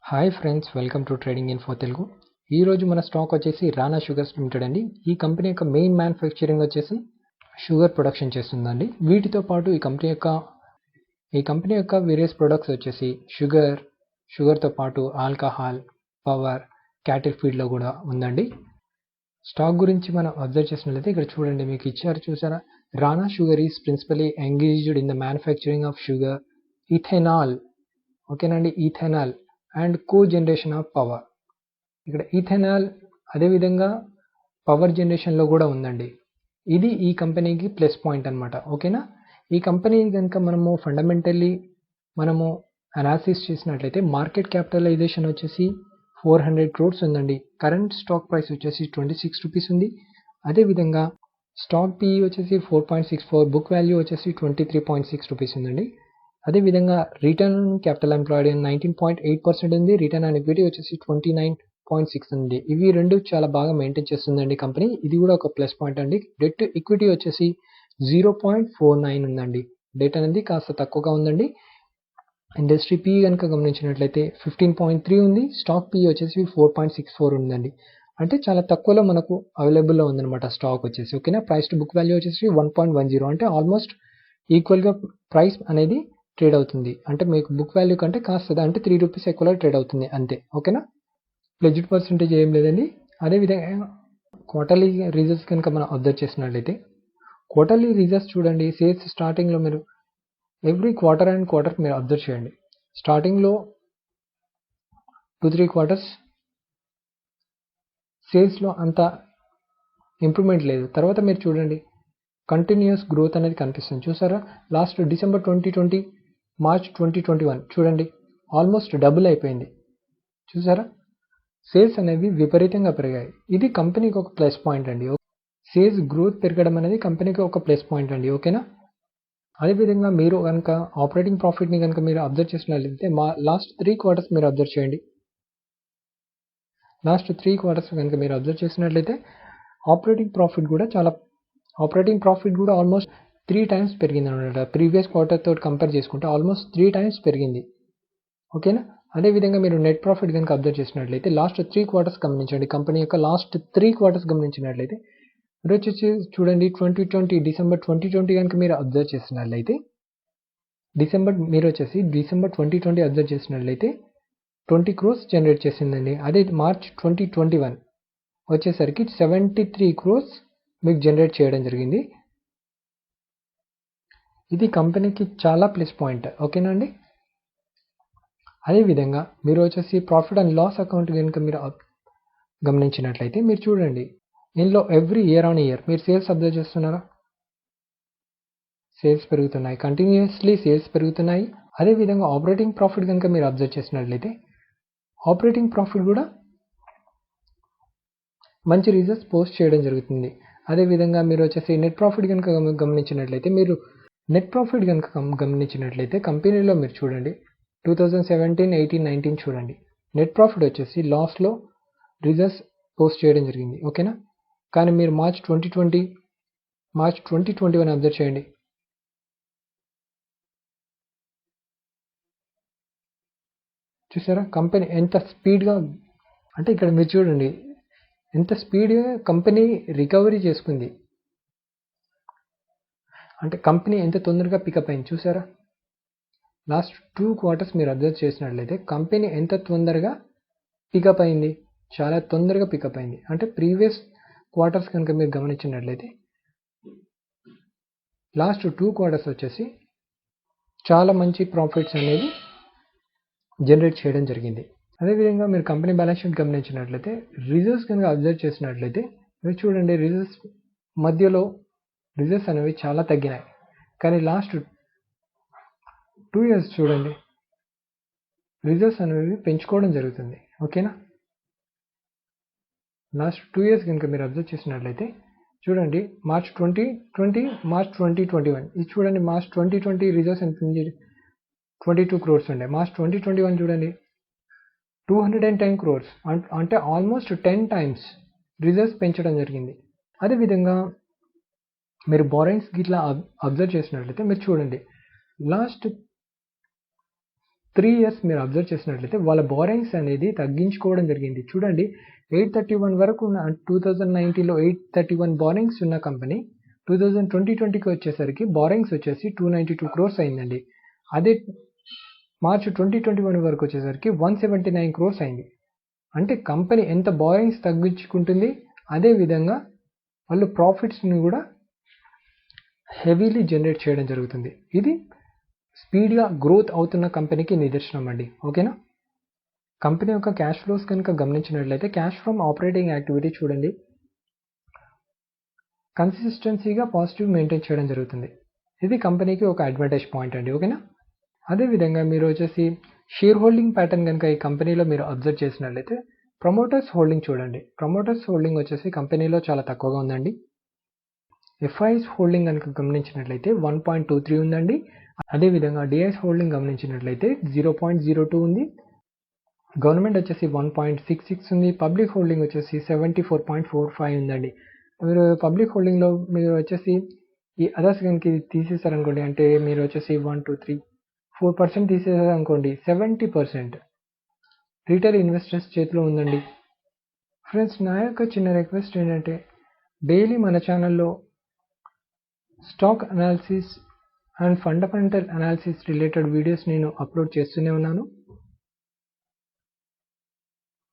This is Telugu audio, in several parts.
Hi friends, welcome to trading info Telugu. ఈరోజు మన స్టాక్ వచ్చేసి రానా షుగర్స్ లిమిటెడ్ అండి. ఈ కంపెనీ యొక్క మెయిన్ మ్యానుఫ్యాక్చరింగ్ వచ్చేసి షుగర్ ప్రొడక్షన్ చేస్తుందండి. వీటితో పాటు ఈ కంపెనీ యొక్క వేరియస్ ప్రొడక్ట్స్ వచ్చేసి షుగర్తో పాటు ఆల్కహాల్, పవర్, క్యాటిల్ ఫీడ్లో కూడా ఉందండి. స్టాక్ గురించి మనం అబ్జర్వ్ చేసినట్లయితే ఇక్కడ చూడండి, మీకు ఇచ్చారు చూసారా. Rana sugar is principally engaged in the manufacturing of sugar, ethanol, ఓకేనండి, ethanol and cogeneration of power. ఇక్కడ ఇథెనాల్ అదేవిధంగా పవర్ జనరేషన్లో కూడా ఉందండి. ఇది ఈ కంపెనీకి ప్లస్ పాయింట్ అనమాట. ఓకేనా. ఈ కంపెనీ కనుక మనము ఫండమెంటల్లీ అనాలిసిస్ చేసినట్లయితే మార్కెట్ క్యాపిటలైజేషన్ వచ్చేసి 400 crores ఉందండి. కరెంట్ స్టాక్ ప్రైస్ వచ్చేసి 26 రూపీస్ ఉంది. అదేవిధంగా స్టాక్ పిఈ వచ్చేసి 4.64, బుక్ వాల్యూ వచ్చేసి 23.6 రూపీస్ ఉందండి. అదేవిధంగా రిటర్న్ ఆన్ క్యాపిటల్ ఎంప్లాయిడ్ 19.8% ఉంది. రిటర్న్ ఆన్ ఈక్విటీ వచ్చేసి 29.6 ఉంది. ఇవి రెండు చాలా బాగా మెయింటైన్ చేస్తుందండి కంపెనీ. ఇది కూడా ఒక ప్లస్ పాయింట్ అండి. డెట్ టు ఈక్విటీ వచ్చేసి 0.49 ఉందండి. డెట్ అనేది కాస్త తక్కువగా ఉందండి. ఇండస్ట్రీ పిఈ కనుక గమనించినట్లయితే 15.3 ఉంది. స్టాక్ పిఈ వచ్చేసి 4.64 ఉందండి. అంటే చాలా తక్కువలో మనకు అవైలబుల్లో ఉందన్నమాట స్టాక్ వచ్చేసి. ఓకేనా. ప్రైస్ టు బుక్ వాల్యూ వచ్చేసి 1.10, అంటే ఆల్మోస్ట్ ఈక్వల్గా ప్రైస్ అనేది ట్రేడ్ అవుతుంది. అంటే మీకు బుక్ వాల్యూ కంటే కాస్త అంటే 3 రూపీస్ ఎక్కువలో ట్రేడ్ అవుతుంది అంతే. ఓకేనా. ప్లెడ్జ్డ్ పర్సెంటేజ్ ఏం లేదండి. అదేవిధంగా క్వార్టర్లీ రిజల్ట్స్ కనుక మనం అబ్జర్వ్ చేసినట్లయితే క్వార్టర్లీ రిజల్ట్స్ చూడండి. సేల్స్ స్టార్టింగ్లో మీరు ఎవ్రీ క్వార్టర్ అండ్ క్వార్టర్ మీరు అబ్జర్వ్ చేయండి. స్టార్టింగ్లో 2-3 quarters సేల్స్లో అంత ఇంప్రూవ్మెంట్ లేదు. తర్వాత మీరు చూడండి కంటిన్యూస్ గ్రోత్ అనేది కనిపిస్తుంది. చూసారా. లాస్ట్ డిసెంబర్ 2020, మార్చ్ 2021 చూడండి, ఆల్మోస్ట్ డబుల్ అయిపోయింది. చూసారా. సేల్స్ అనేవి విపరీతంగా పెరిగాయి. ఇది కంపెనీకి ఒక ప్లస్ పాయింట్ అండి. సేల్స్ గ్రోత్ పెరగడం అనేది కంపెనీకి ఒక ప్లస్ పాయింట్ అండి. ఓకేనా. అదేవిధంగా మీరు కనుక ఆపరేటింగ్ ప్రాఫిట్ని కనుక మీరు అబ్జర్వ్ చేసినట్లయితే లాస్ట్ 3 quarters మీరు అబ్జర్వ్ చేయండి. లాస్ట్ 3 quarters కనుక మీరు అబ్జర్వ్ చేసినట్లయితే ఆపరేటింగ్ ప్రాఫిట్ కూడా ఆల్మోస్ట్ 3 times పెరిగింది అనమాట. ప్రీవియస్ క్వార్టర్ తోటి కంపేర్ చేసుకుంటే ఆల్మోస్ట్ 3 times పెరిగింది. ఓకేనా. అదేవిధంగా మీరు నెట్ ప్రాఫిట్ కనుక అబ్జర్వ్ చేసినట్లయితే లాస్ట్ 3 quarters గమనించండి. కంపెనీ యొక్క లాస్ట్ 3 quarters గమనించినట్లయితే మీరు వచ్చేసి చూడండి, డిసెంబర్ 2020 కనుక మీరు అబ్జర్వ్ చేసినట్లయితే డిసెంబర్ 2020 అబ్జర్వ్ చేసినట్లయితే 20 crores జనరేట్ చేసిందండి. అదే మార్చ్ 2021 వచ్చేసరికి 73 crores మీకు జనరేట్ చేయడం జరిగింది. ఇది కంపెనీకి చాలా ప్లస్ పాయింట్. ఓకేనా అండి. అదేవిధంగా మీరు వచ్చేసి ప్రాఫిట్ అండ్ లాస్ అకౌంట్ కనుక మీరు గమనించినట్లయితే మీరు చూడండి, ఇందులో ఎవ్రీ ఇయర్ ఆన్ ఇయర్ మీరు సేల్స్ అబ్జర్వ్ చేస్తున్నారా. సేల్స్ పెరుగుతున్నాయి, కంటిన్యూస్లీ సేల్స్ పెరుగుతున్నాయి. అదేవిధంగా ఆపరేటింగ్ ప్రాఫిట్ కనుక మీరు అబ్జర్వ్ చేసినట్లయితే ఆపరేటింగ్ ప్రాఫిట్ కూడా మంచి రిజల్ట్స్ పోస్ట్ చేయడం జరుగుతుంది. అదేవిధంగా మీరు వచ్చేసి నెట్ ప్రాఫిట్ కనుక గమనించినట్లయితే కంపెనీలో మీరు చూడండి 2017, 18, 19 చూడండి, నెట్ ప్రాఫిట్ వచ్చేసి లాస్లో రిజల్ట్స్ పోస్ట్ చేయడం జరిగింది. ఓకేనా. కానీ మీరు మార్చ్ 2020, మార్చ్ 2021 అబ్జర్వ్ చేయండి. చూసారా కంపెనీ ఎంత స్పీడ్గా, అంటే ఇక్కడ మీరు చూడండి ఎంత స్పీడ్గా కంపెనీ రికవరీ చేసుకుంది. అంటే కంపెనీ ఎంత తొందరగా పికప్ అయింది. చూసారా. లాస్ట్ 2 quarters మీరు అబ్జర్వ్ చేసినట్లయితే కంపెనీ ఎంత తొందరగా పికప్ అయింది, చాలా తొందరగా పికప్ అయింది. అంటే ప్రీవియస్ క్వార్టర్స్ కనుక మీరు గమనించినట్లయితే లాస్ట్ 2 quarters వచ్చేసి చాలా మంచి ప్రాఫిట్స్ అనేది జనరేట్ చేయడం జరిగింది. అదేవిధంగా మీరు కంపెనీ బ్యాలెన్స్ షీట్ గమనించినట్లయితే రిజల్ట్స్ కనుక అబ్జర్వ్ చేసినట్లయితే మీరు చూడండి, మధ్యలో రిజల్ట్స్ అనేవి చాలా తగ్గినాయి. కానీ లాస్ట్ 2 years చూడండి, రిజల్ట్స్ అనేవి పెంచుకోవడం జరుగుతుంది. ఓకేనా. లాస్ట్ 2 years కనుక మీరు అబ్జర్వ్ చేసినట్లయితే చూడండి, మార్చ్ 2020, మార్చ్ 2021 ఇది చూడండి. మార్చ్ 2020 రిజల్ట్స్ ఎంత ఉంది, 22 crores ఉండే. మార్చ్ 2021 చూడండి 210 crores, అంటే ఆల్మోస్ట్ 10 times రిజల్ట్స్ పెంచడం జరిగింది. అదేవిధంగా మీరు బారోయింగ్స్ గిట్లా అబ్జర్వ్ చేసినట్లయితే మీరు చూడండి, లాస్ట్ 3 ఇయర్స్ మీరు అబ్జర్వ్ చేసినట్లయితే వాళ్ళ బారోయింగ్స్ అనేది తగ్గించుకోవడం జరిగింది. చూడండి 831 వరకు 2019లో 831 బారోయింగ్స్ ఉన్న కంపెనీ 2020కి వచ్చేసరికి బారోయింగ్స్ వచ్చేసి 292 క్రోర్స్ అయిందండి. అదే మార్చ్ 2021 వరకు వచ్చేసరికి 179 క్రోర్స్ అయింది. అంటే కంపెనీ ఎంత బారోయింగ్స్ తగ్గించుకుంటుంది, అదే విధంగా వాళ్ళు ప్రాఫిట్స్ని కూడా హెవీలీ జనరేట్ చేయడం జరుగుతుంది. ఇది స్పీడ్గా గ్రోత్ అవుతున్న కంపెనీకి నిదర్శనం అండి. ఓకేనా. కంపెనీ యొక్క క్యాష్ ఫ్లోస్ కనుక గమనించినట్లయితే క్యాష్ ఫ్రమ్ ఆపరేటింగ్ యాక్టివిటీ చూడండి కన్సిస్టెన్సీగా పాజిటివ్ మెయింటైన్ చేయడం జరుగుతుంది. ఇది కంపెనీకి ఒక అడ్వాంటేజ్ పాయింట్ అండి. ఓకేనా. అదేవిధంగా మీరు వచ్చేసి షేర్ హోల్డింగ్ ప్యాటర్న్ కనుక ఈ కంపెనీలో మీరు అబ్జర్వ్ చేసినట్లయితే ప్రమోటర్స్ హోల్డింగ్ చూడండి. ప్రమోటర్స్ హోల్డింగ్ వచ్చేసి కంపెనీలో చాలా తక్కువగా ఉందండి. ఎఫ్ఐఎస్ హోల్డింగ్ కనుక గమనించినట్లయితే 1.23 ఉందండి. అదేవిధంగా డిఐఎస్ హోల్డింగ్ గమనించినట్లయితే 0.02 ఉంది. గవర్నమెంట్ వచ్చేసి 1.66 ఉంది. పబ్లిక్ హోల్డింగ్ వచ్చేసి 74.45 ఉందండి. మీరు పబ్లిక్ హోల్డింగ్లో మీరు వచ్చేసి ఈ అదర్స్ కనుక తీసేసారనుకోండి, అంటే మీరు వచ్చేసి 1, 2, 3, 4% తీసేసారనుకోండి 70% రీటైల్ ఇన్వెస్టర్స్ చేతిలో ఉందండి. ఫ్రెండ్స్, నా యొక్క చిన్న రిక్వెస్ట్ ఏంటంటే డైలీ మన ఛానల్లో stock analysis and fundamental analysis related videos నేను అప్లోడ్ చేస్తూనే ఉన్నాను.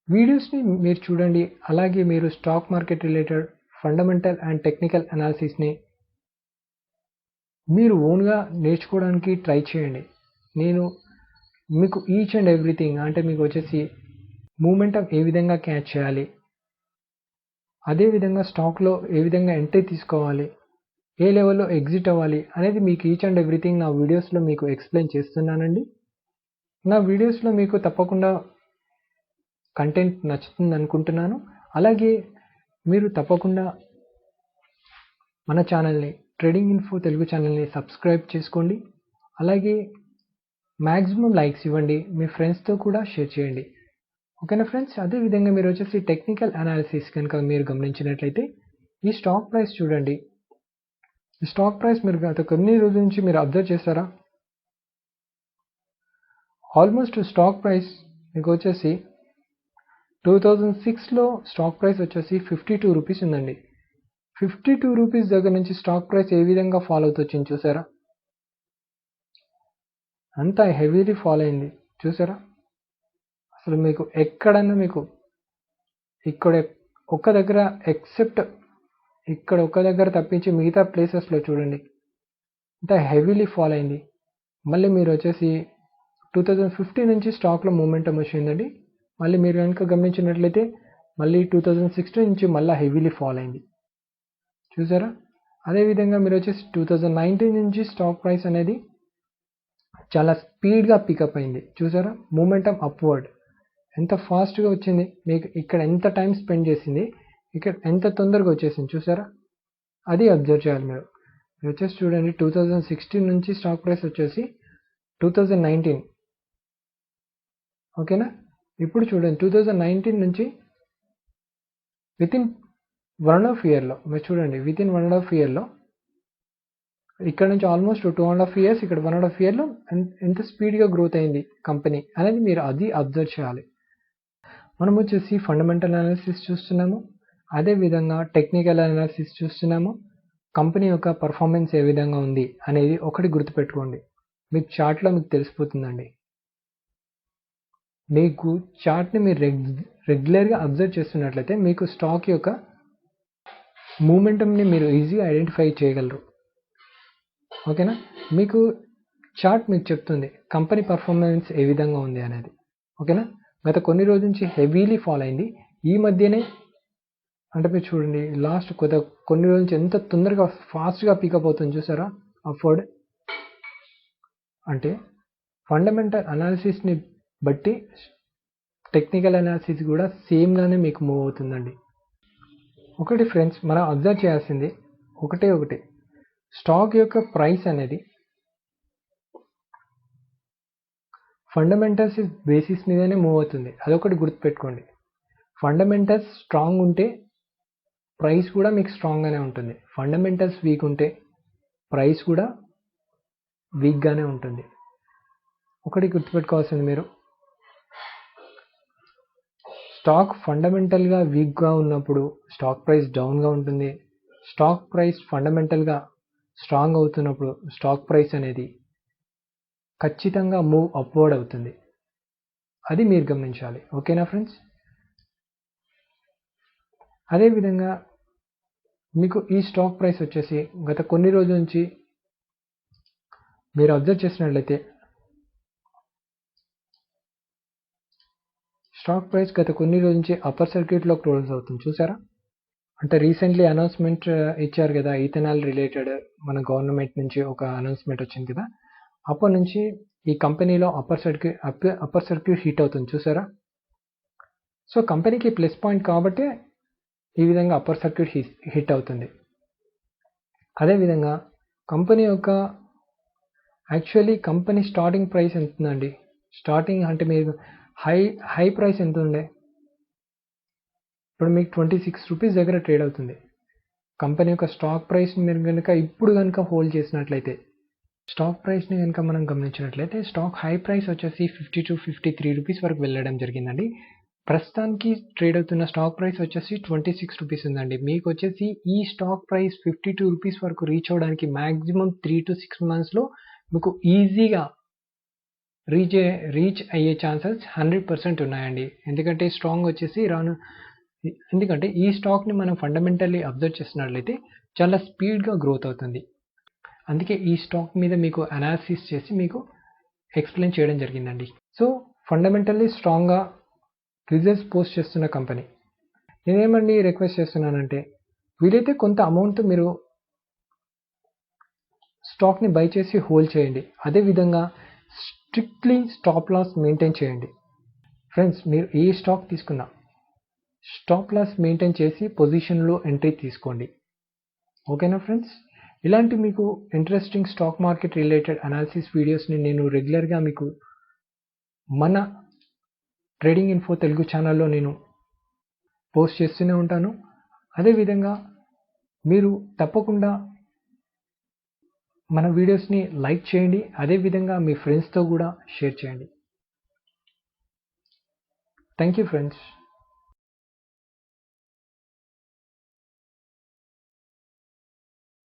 వీడియోస్ని మీరు చూడండి. అలాగే మీరు stock market related fundamental and technical అనాలిసిస్ని మీరు ఓన్గా నేర్చుకోవడానికి ట్రై చేయండి. నేను మీకు ఈచ్ అండ్ ఎవ్రీథింగ్, అంటే మీకు వచ్చేసి మూమెంటం ఏ విధంగా క్యాచ్ చేయాలి, అదేవిధంగా స్టాక్లో ఏ విధంగా ఎంట్రీ తీసుకోవాలి, ఏ లెవెల్లో ఎగ్జిట్ అవ్వాలి అనేది మీకు ఈచ్ అండ్ ఎవ్రీథింగ్ నా వీడియోస్లో మీకు ఎక్స్ప్లెయిన్ చేస్తున్నానండి. నా వీడియోస్లో మీకు తప్పకుండా కంటెంట్ నచ్చుతుంది అనుకుంటున్నాను. అలాగే మీరు తప్పకుండా మన ఛానల్ని ట్రేడింగ్ ఇన్ఫో తెలుగు ఛానల్ని సబ్స్క్రైబ్ చేసుకోండి. అలాగే మ్యాక్సిమం లైక్స్ ఇవ్వండి, మీ ఫ్రెండ్స్తో కూడా షేర్ చేయండి. ఓకేనా ఫ్రెండ్స్. అదేవిధంగా మీరు వచ్చేసి టెక్నికల్ అనాలిసిస్ కనుక మీరు గమనించినట్లయితే ఈ స్టాక్ ప్రైస్ చూడండి. ఈ స్టాక్ ప్రైస్ మీరు గత కొన్ని రోజుల నుంచి మీరు అబ్జర్వ్ చేస్తారా, ఆల్మోస్ట్ స్టాక్ ప్రైస్ మీకు వచ్చేసి 2006లో స్టాక్ ప్రైస్ వచ్చేసి 52 రూపీస్ ఉందండి. 52 రూపీస్ దగ్గర నుంచి స్టాక్ ప్రైస్ ఏ విధంగా ఫాల్ అవుతూ వచ్చింది చూసారా, అంతా హెవీలీ ఫాల్ అయింది చూసారా. అసలు మీకు ఎక్కడన్నా మీకు ఇక్కడ ఒక్క దగ్గర ఎక్సెప్ట్ ఇక్కడ ఒక్క దగ్గర తప్పించి మిగతా ప్లేసెస్లో చూడండి అంతా హెవీలీ ఫాల్ అయింది. మళ్ళీ మీరు వచ్చేసి 2015 నుంచి స్టాక్లో మూమెంటం వచ్చిందండి. మళ్ళీ మీరు కనుక గమనించినట్లయితే మళ్ళీ 2016 నుంచి మళ్ళీ హెవీలీ ఫాల్ అయింది చూసారా. అదేవిధంగా మీరు వచ్చేసి 2019 నుంచి స్టాక్ ప్రైస్ అనేది చాలా స్పీడ్గా పికప్ అయింది చూసారా. మూమెంటం అప్వర్డ్ ఎంత ఫాస్ట్గా వచ్చింది, మీకు ఇక్కడ ఎంత టైం స్పెండ్ చేసింది, ఇక్కడ ఎంత తొందరగా వచ్చేసింది చూసారా. అది అబ్జర్వ్ చేయాలి మీరు. మీరు వచ్చేసి చూడండి 2016 నుంచి స్టాక్ ప్రైస్ వచ్చేసి 2019. ఓకేనా. ఇప్పుడు చూడండి 2019 నుంచి వితిన్ 1.5 ఇయర్లో మీరు చూడండి, వితిన్ 1.5 ఇయర్లో ఇక్కడ నుంచి ఆల్మోస్ట్ 2.5 ఇయర్స్, ఇక్కడ 1.5 ఇయర్లో ఎంత స్పీడ్గా గ్రోత్ అయింది కంపెనీ అనేది మీరు అది అబ్జర్వ్ చేయాలి. మనం వచ్చేసి ఫండమెంటల్ అనాలిసిస్ చూస్తున్నాము, అదేవిధంగా టెక్నికల్ అనాలిసిస్ చూస్తున్నాము. కంపెనీ యొక్క పర్ఫార్మెన్స్ ఏ విధంగా ఉంది అనేది ఒకటి గుర్తుపెట్టుకోండి, మీకు చార్ట్లో మీకు తెలిసిపోతుందండి. మీకు చార్ట్ని మీరు రెగ్యులర్గా అబ్జర్వ్ చేస్తున్నట్లయితే మీకు స్టాక్ యొక్క మూమెంటంని మీరు ఈజీగా ఐడెంటిఫై చేయగలరు. ఓకేనా. మీకు చార్ట్ మీకు చెప్తుంది కంపెనీ పర్ఫార్మెన్స్ ఏ విధంగా ఉంది అనేది. ఓకేనా. గత కొన్ని రోజుల నుంచి హెవీలీ ఫాల్ అయింది. ఈ మధ్యనే అంటే మీరు చూడండి లాస్ట్ కొన్ని రోజుల నుంచి ఎంత తొందరగా ఫాస్ట్గా పికప్ అవుతుంది చూసారా అప్వర్డ్. అంటే ఫండమెంటల్ అనాలిసిస్ని బట్టి టెక్నికల్ అనాలిసిస్ కూడా సేమ్గానే మీకు మూవ్ అవుతుందండి. ఒకటి ఫ్రెండ్స్, మనం అబ్జర్వ్ చేయాల్సింది ఒకటే స్టాక్ యొక్క ప్రైస్ అనేది ఫండమెంటల్స్ బేసిస్ మీదనే మూవ్ అవుతుంది. అదొకటి గుర్తుపెట్టుకోండి. ఫండమెంటల్స్ స్ట్రాంగ్ ఉంటే ప్రైస్ కూడా మీకు స్ట్రాంగ్గానే ఉంటుంది. ఫండమెంటల్స్ వీక్ ఉంటే ప్రైస్ కూడా వీక్గానే ఉంటుంది. ఒకటి గుర్తుపెట్టుకోవాల్సింది మీరు, స్టాక్ ఫండమెంటల్గా వీక్గా ఉన్నప్పుడు స్టాక్ ప్రైస్ డౌన్గా ఉంటుంది. స్టాక్ ప్రైస్ ఫండమెంటల్గా స్ట్రాంగ్ అవుతున్నప్పుడు స్టాక్ ప్రైస్ అనేది ఖచ్చితంగా మూవ్ అప్వర్డ్ అవుతుంది. అది మీరు గమనించాలి. ఓకేనా ఫ్రెండ్స్? అదేవిధంగా మీకు ఈ స్టాక్ ప్రైస్ వచ్చేసి గత కొన్ని రోజుల నుంచి మీరు అబ్జర్వ్ చేసినట్లయితే స్టాక్ ప్రైస్ గత కొన్ని రోజుల నుంచి అప్పర్ సర్క్యూట్లో క్లోజ్ అవుతుంది, చూసారా? అంటే రీసెంట్లీ అనౌన్స్మెంట్ ఇచ్చారు కదా, ఈథనాల్ రిలేటెడ్ మన గవర్నమెంట్ నుంచి ఒక అనౌన్స్మెంట్ వచ్చింది కదా, అప్పటి నుంచి ఈ కంపెనీలో అప్పర్ సర్క్యూట్ హిట్ అవుతుంది, చూసారా? సో కంపెనీకి ప్లస్ పాయింట్ కాబట్టి ఈ విధంగా అప్పర్ సర్క్యూట్ హిట్ అవుతుంది. అదేవిధంగా కంపెనీ యొక్క యాక్చువల్లీ కంపెనీ స్టార్టింగ్ ప్రైస్ ఎంత ఉందండి? స్టార్టింగ్ అంటే మీరు హై ప్రైస్ ఎంత ఉండే? ఇప్పుడు మీకు 26 రూపీస్ దగ్గర ట్రేడ్ అవుతుంది. కంపెనీ యొక్క స్టాక్ ప్రైస్ మీరు కనుక ఇప్పుడు కనుక హోల్డ్ చేసినట్లయితే, స్టాక్ ప్రైస్ని కనుక మనం గమనించినట్లయితే స్టాక్ హై ప్రైస్ వచ్చేసి 52-53 రూపీస్ వరకు వెళ్ళడం జరిగిందండి. ప్రస్తుతానికి ట్రేడ్ అవుతున్న స్టాక్ ప్రైస్ వచ్చేసి 26 రూపీస్ ఉందండి. మీకు వచ్చేసి ఈ స్టాక్ ప్రైస్ 52 రూపీస్ వరకు రీచ్ అవ్వడానికి మ్యాక్సిమం 3 to 6 మంత్స్లో మీకు ఈజీగా రీచ్ అయ్యే ఛాన్సెస్ 100% ఉన్నాయండి. ఎందుకంటే ఎందుకంటే ఈ స్టాక్ని మనం ఫండమెంటల్లీ అబ్జర్వ్ చేసినట్లయితే చాలా స్పీడ్గా గ్రోత్ అవుతుంది. అందుకే ఈ స్టాక్ మీద మీకు అనాలిసిస్ చేసి మీకు ఎక్స్ప్లెయిన్ చేయడం జరిగిందండి. సో ఫండమెంటల్లీ స్ట్రాంగ్గా రిజల్ట్స్ పోస్ట్ చేస్తున్న కంపెనీ. నేనేమండి రిక్వెస్ట్ చేస్తున్నానంటే, వీలైతే కొంత అమౌంట్ మీరు స్టాక్ని బై చేసి హోల్డ్ చేయండి. అదేవిధంగా స్ట్రిక్ట్లీ స్టాప్ లాస్ మెయింటైన్ చేయండి. ఫ్రెండ్స్, మీరు ఏ స్టాక్ తీసుకున్నా స్టాప్ లాస్ మెయింటైన్ చేసి పొజిషన్లో ఎంట్రీ తీసుకోండి. ఓకేనా ఫ్రెండ్స్? ఇలాంటి మీకు interesting stock market related analysis వీడియోస్ని నేను రెగ్యులర్గా మీకు మన ట్రేడింగ్ ఇన్ఫో తెలుగు ఛానల్లో నేను పోస్ట్ చేస్తూనే ఉంటాను. అదేవిధంగా మీరు తప్పకుండా మన వీడియోస్ని లైక్ చేయండి. అదేవిధంగా మీ ఫ్రెండ్స్తో కూడా షేర్ చేయండి. Thank you friends.